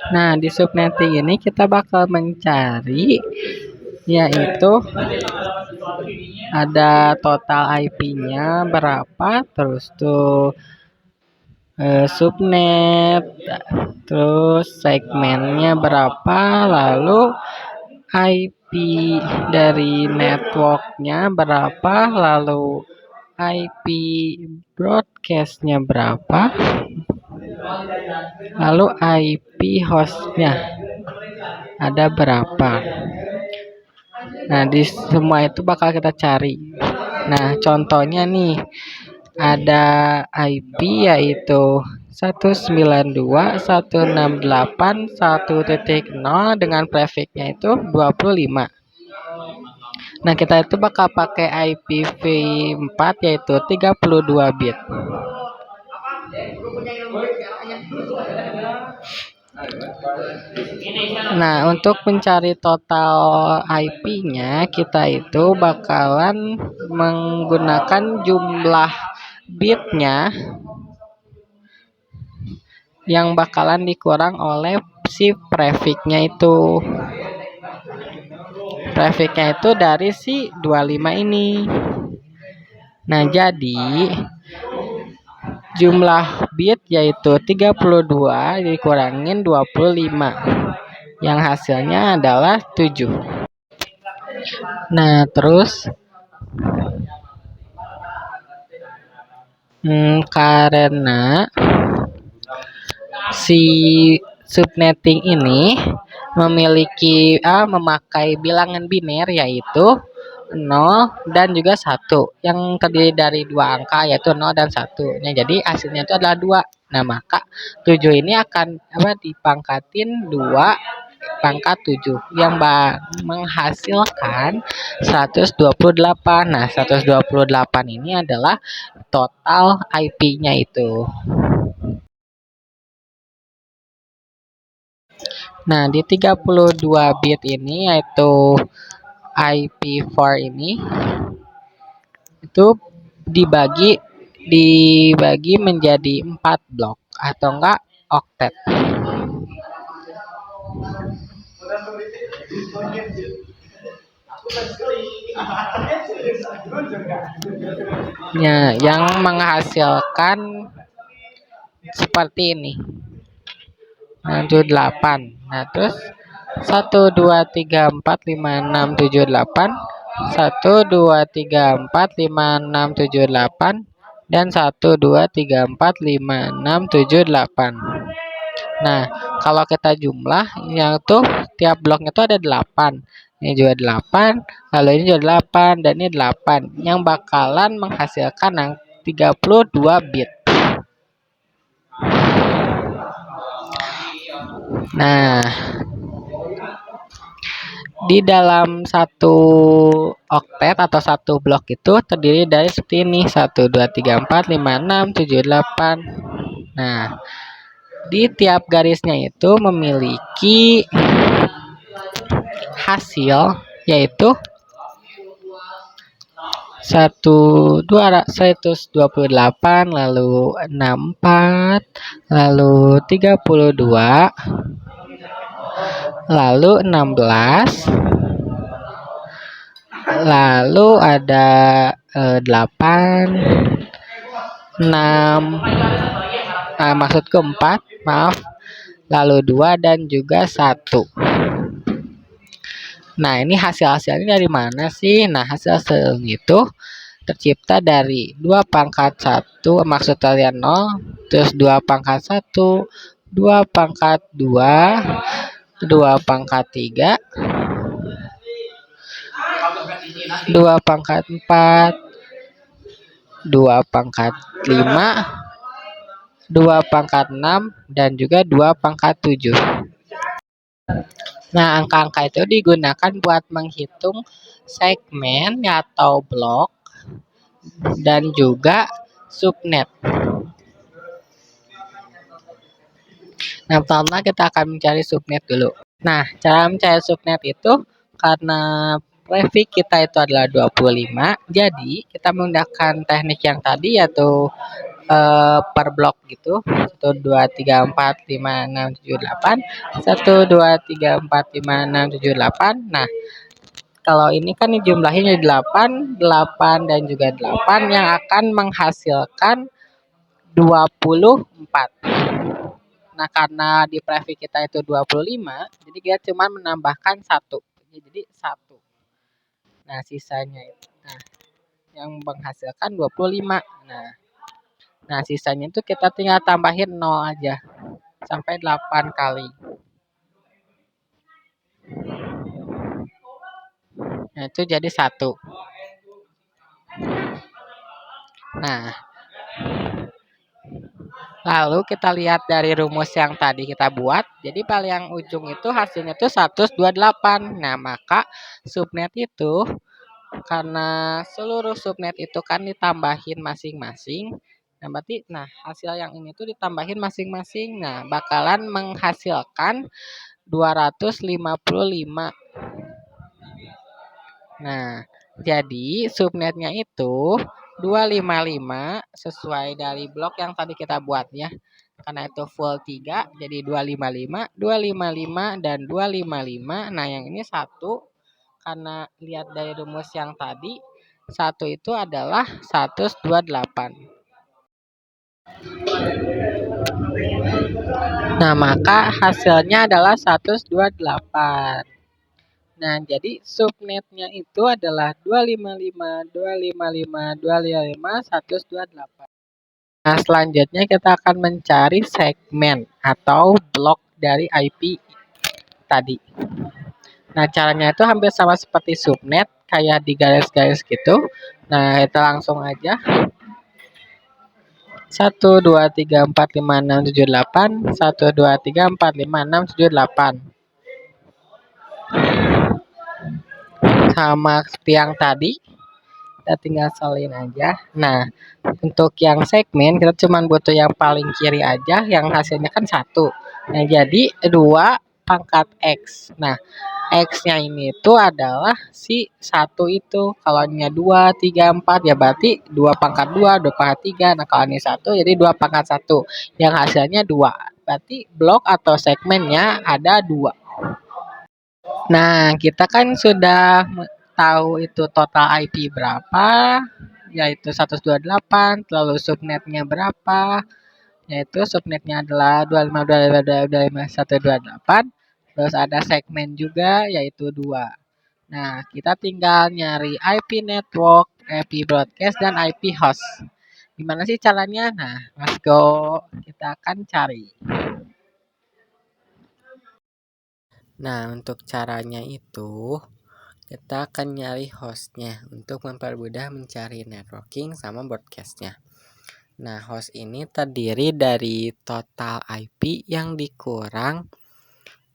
Nah, di subnetting ini kita bakal mencari yaitu ada total IP-nya berapa, terus tuh subnet, terus segmennya berapa, lalu IP dari networknya berapa, lalu IP broadcastnya berapa, lalu IP hostnya ada berapa. Nah, di semua itu bakal kita cari. Nah, contohnya nih, ada IP yaitu 192.168.1.0 dengan prefixnya itu 25. Nah, kita itu bakal pakai IPv4 yaitu 32 bit. Nah, untuk mencari total IP-nya, kita itu bakalan menggunakan jumlah bitnya yang bakalan dikurang oleh si prefixnya itu. Prefixnya itu dari si 25 ini. Nah, jadi jumlah bit yaitu 32 dikurangin 25. Yang hasilnya adalah 7. Nah, terus karena si subnetting ini memakai bilangan biner yaitu 0 dan juga 1 yang terdiri dari dua angka yaitu 0 dan 1. Nah, jadi hasilnya itu adalah 2. Nah, maka 7 ini akan dipangkatin 2 pangkat 7 yang menghasilkan 128. Nah, 128 ini adalah total IP-nya itu. Nah, di 32 bit ini yaitu IP4 ini itu dibagi menjadi 4 blok atau enggak oktet. Ya, yang menghasilkan seperti ini. 8. Nah, terus 1 2 3 4 5 6 7 8, 1 2 3 4 5 6 7 8 dan 1 2 3 4 5 6 7 8. Nah, kalau kita jumlah yang tuh tiap bloknya tuh ada 8. Ini juga 8, lalu ini juga 8 dan ini 8 yang bakalan menghasilkan yang 32 bit. Nah, di dalam satu oktet atau satu blok itu terdiri dari seperti ini, 1 2 3 4 5 6 7 8. Nah, di tiap garisnya itu memiliki hasil yaitu 128, lalu 64, lalu 32, lalu 16, lalu ada 8, 6, maksudku 4, maaf, lalu 2 dan juga 1. Nah, ini hasil-hasilnya dari mana sih? Nah, hasil-hasil itu tercipta dari 2 pangkat 1, maksud kalian 0, terus 2 pangkat 1, 2 pangkat 2, 2 pangkat 3, 2 pangkat 4, 2 pangkat 5, 2 pangkat 6, dan juga 2 pangkat 7. Nah, angka-angka itu digunakan buat menghitung segmen atau blok dan juga subnet. Nah, pertama kita akan mencari subnet dulu. Nah, cara mencari subnet itu karena prefix kita itu adalah 25, jadi kita menggunakan teknik yang tadi yaitu per blok gitu. 1 2 3 4 5 6 7 8. 1 2 3 4 5 6 7 8. Nah, kalau ini kan jumlahnya jadi 8, 8 dan juga 8 yang akan menghasilkan 24. Nah, karena di prefix kita itu 25, jadi kita cuma menambahkan 1. Jadi 1. Nah, sisanya itu. Nah, yang menghasilkan 25. Nah, sisanya itu kita tinggal tambahin 0 aja. Sampai 8 kali. Nah, itu jadi 1. Nah, lalu kita lihat dari rumus yang tadi kita buat. Jadi paling ujung itu hasilnya itu 128. Nah, maka subnet itu karena seluruh subnet itu kan ditambahin masing-masing. Nah, berarti hasil yang ini tuh ditambahin masing-masing. Nah, bakalan menghasilkan 255. Nah, jadi subnetnya itu 255 sesuai dari blok yang tadi kita buat ya. Karena itu full 3, jadi 255, 255 dan 255. Nah, yang ini 1 karena lihat dari rumus yang tadi, 1 itu adalah 128. Nah, maka hasilnya adalah 128. Nah, jadi subnetnya itu adalah 255, 255, 255, 128. Nah, selanjutnya kita akan mencari segmen atau blok dari IP tadi. Nah, caranya itu hampir sama seperti subnet, kayak di garis-garis gitu. Nah, kita langsung aja. 1 2 3 4 5 6 7 8. 1 2 3 4 5 6 7 8. Sama seperti yang tadi, kita tinggal salin aja. Nah, untuk yang segmen kita cuma butuh yang paling kiri aja, yang hasilnya kan 1. Nah, jadi 2 pangkat X. Nah, X-nya ini itu adalah si 1 itu. Kalau nya 2, 3, 4 ya berarti 2 pangkat 2, 2 pangkat 3. Nah, kalau ini 1 jadi 2 pangkat 1. Yang hasilnya 2. Berarti blok atau segmennya ada 2. Nah, kita kan sudah tahu itu total IP berapa, yaitu 128, lalu subnetnya berapa, yaitu subnetnya adalah 252.128, terus ada segmen juga yaitu 2. Nah, kita tinggal nyari IP network, IP broadcast, dan IP host. Gimana sih caranya? Nah, let's go. Kita akan cari. Nah, untuk caranya itu kita akan nyari hostnya untuk mempermudah mencari networking sama broadcastnya. Nah, host ini terdiri dari total IP yang dikurang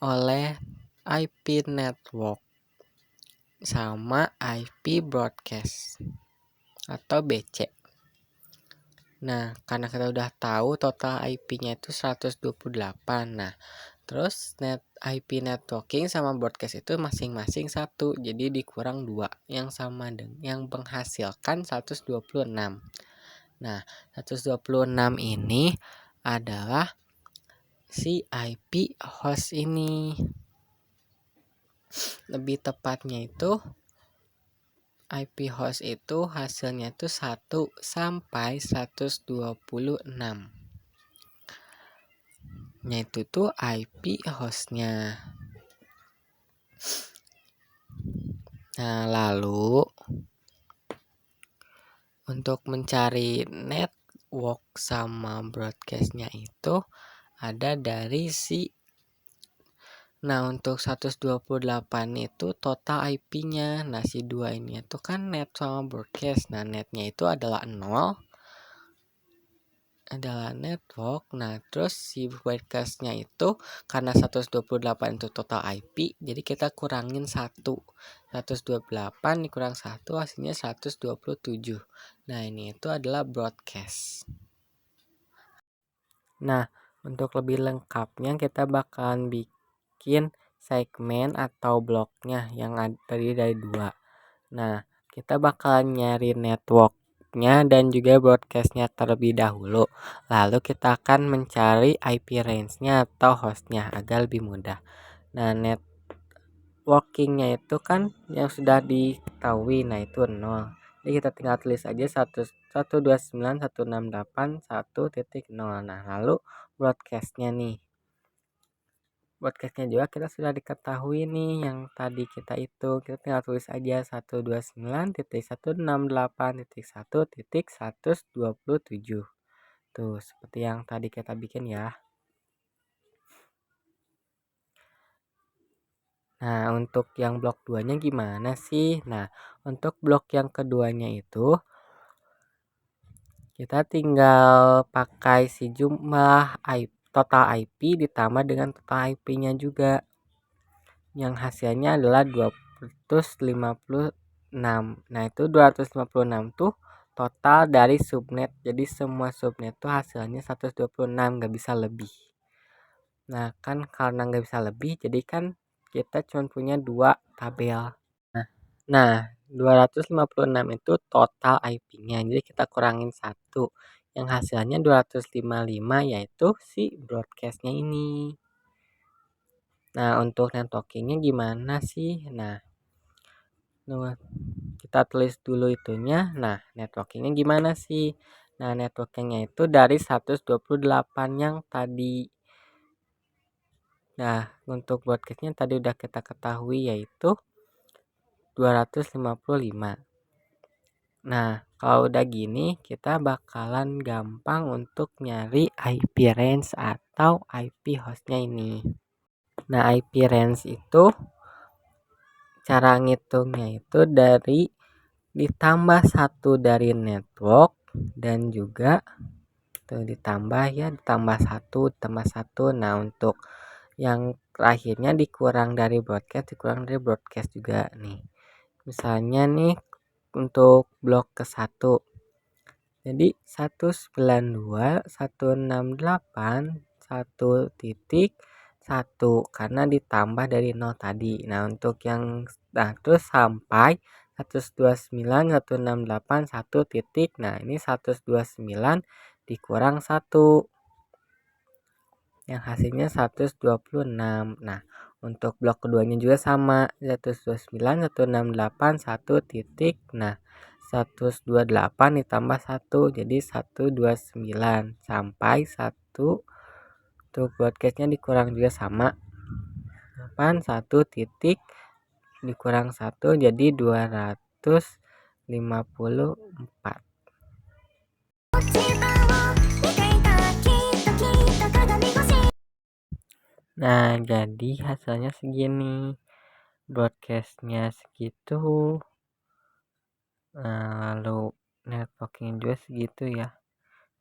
oleh IP network sama IP broadcast atau BC. Nah, karena kita udah tahu total IP-nya itu 128. Nah, terus IP networking sama broadcast itu masing-masing 1. Jadi dikurang 2 yang sama dengan yang menghasilkan 126. Nah, 126 ini adalah si IP host ini. Lebih tepatnya itu IP host itu hasilnya itu 1 sampai 126. Yaitu tuh IP hostnya. Nah, lalu untuk mencari network sama broadcastnya itu ada dari si. Nah, untuk 128 itu total IP-nya. Nah, si 2 ini itu kan net sama broadcast. Nah, netnya itu adalah 0. Adalah network. Nah, terus si broadcast-nya itu karena 128 itu total IP, jadi kita kurangin 1. 128 dikurang 1 hasilnya 127. Nah, ini itu adalah broadcast. Nah, untuk lebih lengkapnya kita bakalan bikin segmen atau bloknya yang terdiri dari 2. Nah, kita bakalan nyari network networknya dan juga broadcastnya terlebih dahulu. Lalu kita akan mencari IP range-nya atau hostnya agar lebih mudah. Nah, networkingnya itu kan yang sudah diketahui, nah itu 0. Jadi kita tinggal tulis aja 129.168.1.0. Nah, lalu broadcastnya nih. Broadcastnya juga kita sudah diketahui nih yang tadi kita tinggal tulis aja 129.168.1.127. Tuh, seperti yang tadi kita bikin ya. Nah, untuk yang blok 2-nya gimana sih? Nah, untuk blok yang keduanya itu kita tinggal pakai si jumlah total IP ditambah dengan total IP-nya juga. Yang hasilnya adalah 256. Nah, itu 256 tuh total dari subnet. Jadi semua subnet tuh hasilnya 126, nggak bisa lebih. Nah, kan karena nggak bisa lebih, jadi kan kita cuma punya 2 tabel. Nah, 256 itu total IP-nya. Jadi kita kurangin 1. Yang hasilnya 255 yaitu si broadcast-nya ini. Nah, untuk networkingnya gimana sih? Nah, kita tulis dulu itunya. Nah, networkingnya gimana sih? Nah, networkingnya itu dari 128 yang tadi. Nah, untuk broadcastnya tadi udah kita ketahui yaitu 255. Nah, kalau udah gini kita bakalan gampang untuk nyari IP range atau IP hostnya ini. Nah, IP range itu cara ngitungnya itu dari ditambah 1 dari network dan juga tuh ditambah 1. Nah, untuk yang terakhirnya dikurang dari broadcast juga nih. Misalnya nih untuk blok ke 1. Jadi 192.168.1.1 karena ditambah dari 0 tadi. Nah, untuk yang terus sampai 129.168.1 titik. Nah, ini 129 dikurang 1. Yang hasilnya 126. Nah, untuk blok keduanya juga sama, 129.168.1 titik. Nah, 128 ditambah 1 jadi 129 sampai 1. Untuk broadcastnya dikurang juga sama, 1 titik dikurang 1 jadi 254. Nah, jadi hasilnya segini. Broadcastnya segitu. Lalu networking juga segitu ya.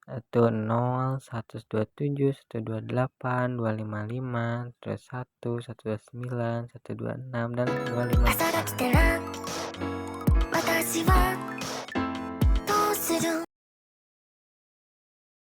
10, 127, 128, 255, terus 1, 129, 126 dan 254.